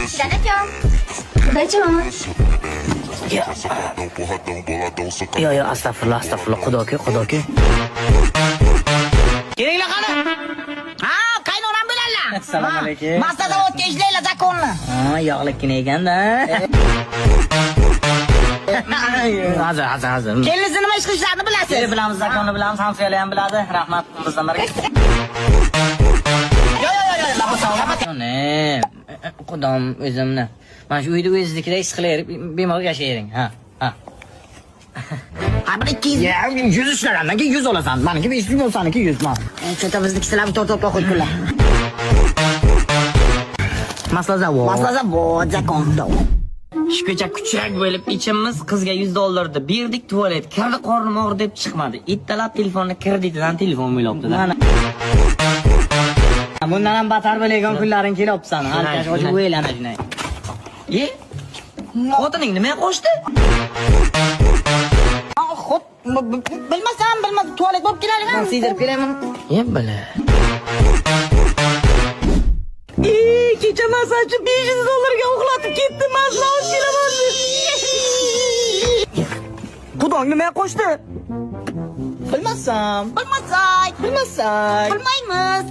Dadajon. Xudojon. Yo, astagfirullah, Xudoki. Kelinglar qani? Ha, qaynonam bilanlar. Assalomu alaykum. Masta zavodga ishlaylar zakonni. Ha, yog'likkina ekanda. Hazır. Kelinisi nima ish qilishlarini bilasiz? Siz bilamiz, zakonni bilamiz, hamsoyalar ham biladi. Rahmat, bizdan birga. Yo, Ne? Xudoim o'zimni. Mana shu uyda o'ziznikidek his qilaverib, bemalol yashayvering. Ha. Ha, bir 200. Ya, 100 ishlagandan keyin 100 olasan. Meniki 500 bo'lsaniki 100 man. Cho'tabiznikilar to'p-to'p qo'yibdilar. Masla zavod. Masta zavod zakonda. Shuncha kuchak bo'lib ichimiz qizga $100 berdik, tualet kirdi, qornim og'ridi deb chiqmadi. Ittalab telefonni kreditidan telefon bo'libdi-da. Bundan ham battar bo'lgan kunlaring kelyapsan. Halkash ochib o'ylana shunday. Xotining nima qo'shdi? Xo'p, bilmasam, tualet bo'lib keladigan. Sizdirib kelaman. Bala. Kecha masachi $500 ga uxlatib ketdi, masla olib kelaman. Xudong nima qo'shdi? Bilmasak. Bilmaymiz.